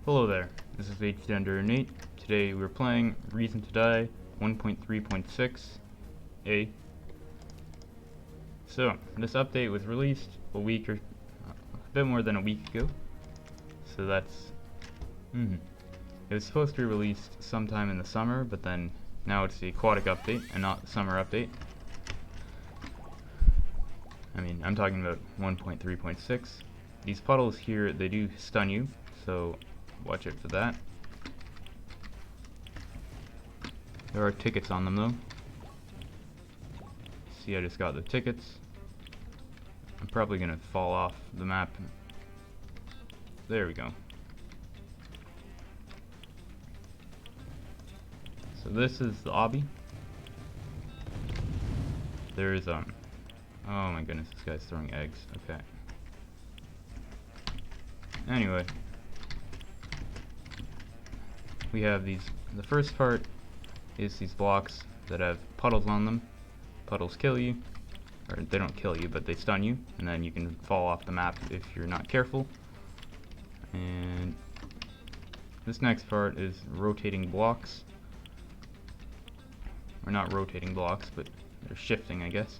Hello there, this is R2DA. Today we're playing Reason to Die 1.3.6a. So, this update was released a bit more than a week ago. So that's... it was supposed to be released sometime in the summer, but then now it's the Aquatic update and not the summer update. I mean, I'm talking about 1.3.6. These puddles here, they do stun you, so watch out for that. There are tickets on them though. See, I just got the tickets. I'm probably gonna fall off the map. There we go. So this is the obby. There's oh my goodness, this guy's throwing eggs. Okay. Anyway, we have these. The first part is these blocks that have puddles on them. Puddles kill you, or they don't kill you, but they stun you, and then you can fall off the map if you're not careful. And this next part is rotating blocks. Or not rotating blocks, but they're shifting, I guess.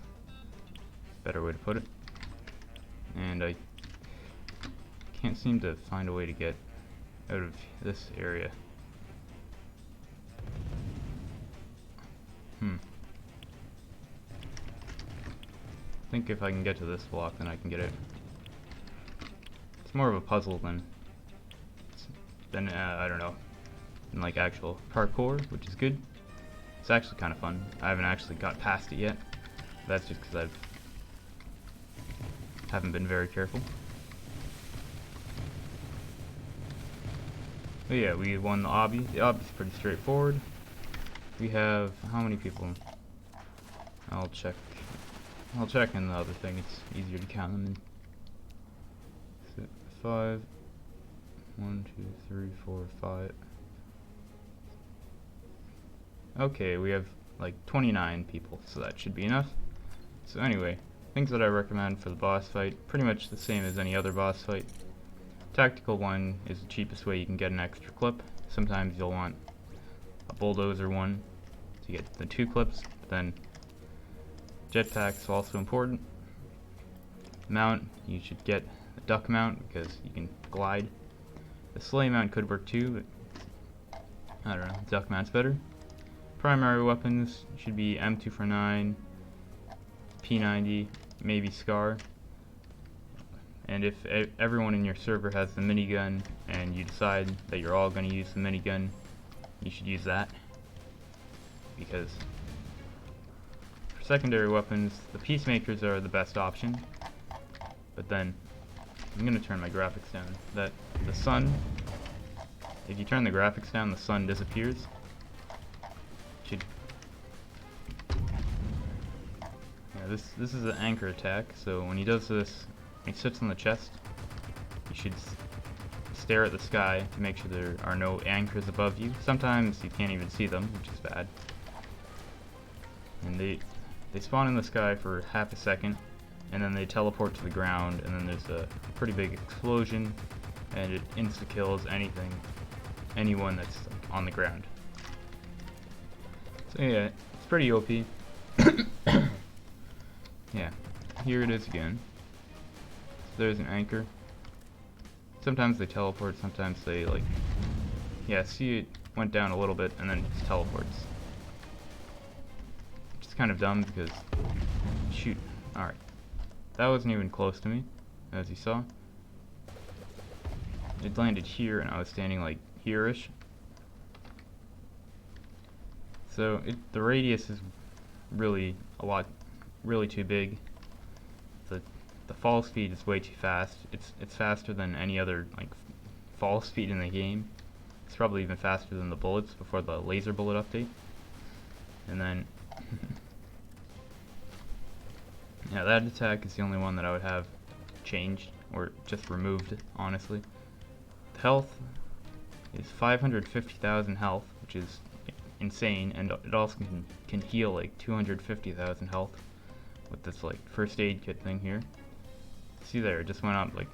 Better way to put it. And I can't seem to find a way to get out of this area. I think if I can get to this block, then I can get it. It's more of a puzzle than I don't know, than like actual parkour, which is good. It's actually kind of fun. I haven't actually got past it yet. That's just because haven't been very careful. But yeah, we won the obby. The obby's pretty straightforward. We have how many people? I'll check in the other thing. It's easier to count them in. 5. 1, 2, 3, 4, 5. Okay, we have like 29 people, so that should be enough. So anyway, things that I recommend for the boss fight, pretty much the same as any other boss fight. Tactical one is the cheapest way you can get an extra clip. Sometimes you'll want a bulldozer one to get the 2 clips, but then jetpacks are also important. Mount, you should get a duck mount because you can glide. The sleigh mount could work too, but I don't know, duck mount's better. Primary weapons should be M249, P90, maybe Scar. And if everyone in your server has the minigun and you decide that you're all going to use the minigun, you should use that. Because for secondary weapons, the peacemakers are the best option. But then, I'm going to turn my graphics down. The sun, if you turn the graphics down, the sun disappears. Yeah, this is an anchor attack, so when he does this, when he sits on the chest, you should stare at the sky to make sure there are no anchors above you. Sometimes you can't even see them, which is bad. And they spawn in the sky for half a second, and then they teleport to the ground, and then there's a pretty big explosion, and it insta-kills anyone that's like, on the ground. So yeah, it's pretty OP. Yeah, here it is again. So there's an anchor. Sometimes they teleport, sometimes they like... Yeah, see it went down a little bit and then it just teleports. Which is kind of dumb because... Shoot. Alright. That wasn't even close to me, as you saw. It landed here and I was standing like here-ish. So the radius is really really too big. The fall speed is way too fast. It's faster than any other like fall speed in the game. It's probably even faster than the bullets before the laser bullet update. And then yeah, that attack is the only one that I would have changed or just removed, honestly. The health is 550,000 health, which is insane, and it also can heal like 250,000 health with this like first aid kit thing here. See there, it just went up like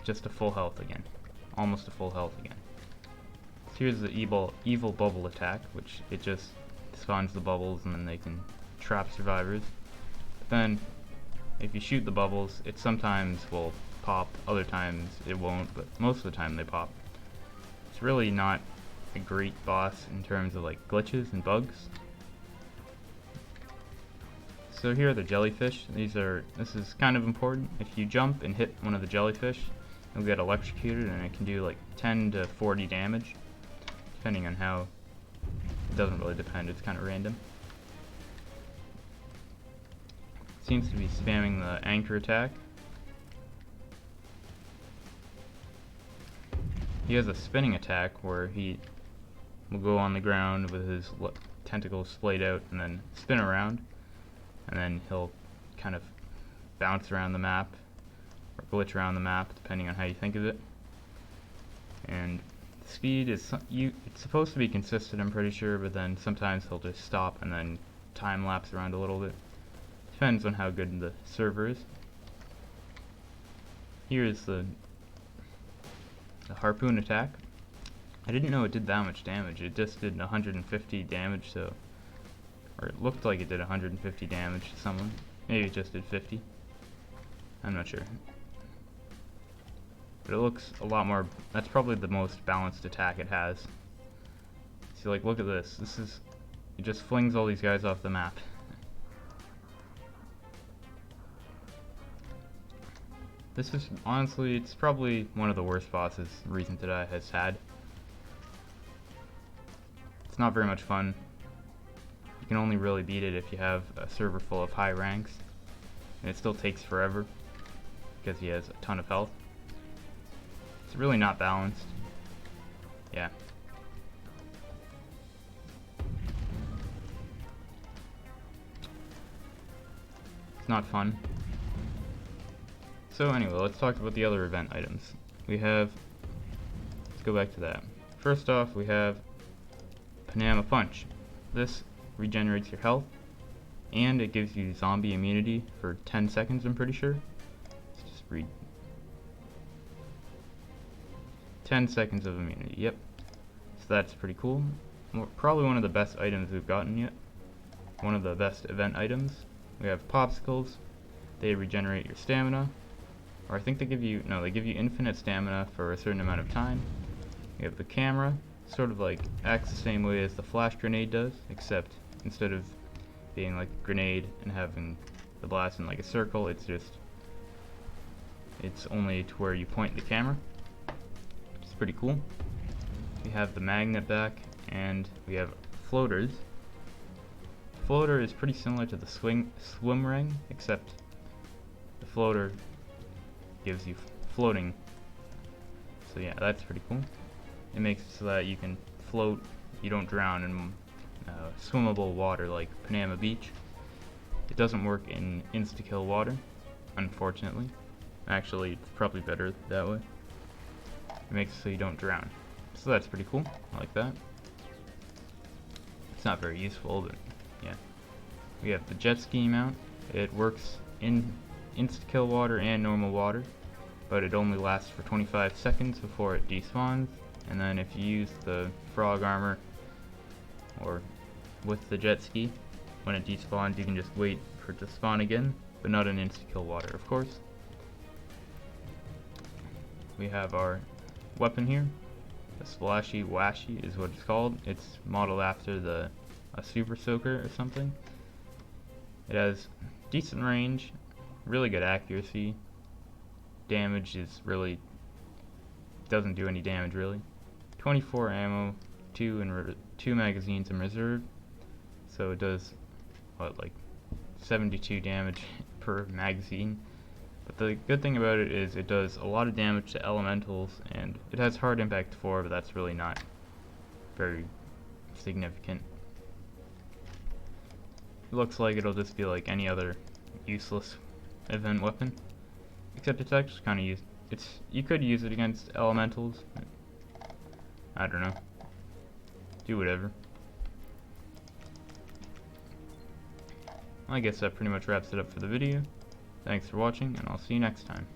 just to full health again. Almost to full health again. So here's the evil bubble attack, which it just spawns the bubbles and then they can trap survivors. But then, if you shoot the bubbles, it sometimes will pop, other times it won't, but most of the time they pop. It's really not a great boss in terms of like glitches and bugs. So here are the jellyfish. This is kind of important. If you jump and hit one of the jellyfish, you'll get electrocuted and it can do like 10 to 40 damage, depending on how. It doesn't really depend, it's kind of random. Seems to be spamming the anchor attack. He has a spinning attack where he will go on the ground with his tentacles splayed out and then spin around, and then he'll kind of bounce around the map or glitch around the map depending on how you think of it. And the speed is it's supposed to be consistent, I'm pretty sure, but then sometimes he'll just stop and then time lapse around a little bit. Depends on how good the server is. Here's the harpoon attack. I didn't know it did that much damage. It just did 150 damage, so, or it looked like it did 150 damage to someone. Maybe it just did 50. I'm not sure. But it looks a lot more. That's probably the most balanced attack it has. See, like, look at this. It just flings all these guys off the map. This is, honestly, it's probably one of the worst bosses R2DA has had. It's not very much fun. You can only really beat it if you have a server full of high ranks. And it still takes forever, because he has a ton of health. It's really not balanced. Yeah. It's not fun. So anyway, let's talk about the other event items. Let's go back to that. First off, we have Panama Punch. This regenerates your health, and it gives you zombie immunity for 10 seconds, I'm pretty sure. Let's just read. 10 seconds of immunity, yep. So that's pretty cool. Probably one of the best items we've gotten yet. One of the best event items. We have popsicles. They regenerate your stamina. Or I think they give you infinite stamina for a certain amount of time. You have the camera, sort of like acts the same way as the flash grenade does, except instead of being like a grenade and having the blast in like a circle, it's only to where you point the camera, which is pretty cool. We have the magnet back, and we have floaters. Floater is pretty similar to the swim ring, except the floater gives you floating. So yeah, that's pretty cool. It makes it so that you can float, you don't drown in swimmable water like Panama Beach. It doesn't work in insta-kill water, unfortunately. Actually, it's probably better that way. It makes it so you don't drown. So that's pretty cool. I like that. It's not very useful, but yeah. We have the jet ski mount. It works in insta-kill water and normal water, but it only lasts for 25 seconds before it despawns, and then if you use the frog armor or with the jet ski, when it despawns you can just wait for it to spawn again, but not in insta-kill water, of course. We have our weapon here. The Splashy Washy is what it's called. It's modeled after a Super Soaker or something. It has decent range, really good accuracy. Damage is really doesn't do any damage really. 24 ammo, 2 magazines in reserve, so it does what, like 72 damage per magazine. But the good thing about it is it does a lot of damage to elementals, and it has hard impact 4, but that's really not very significant. It looks like it'll just be like any other useless event weapon, except it's actually kind of you could use it against elementals. I don't know. Do whatever. I guess that pretty much wraps it up for the video. Thanks for watching, and I'll see you next time.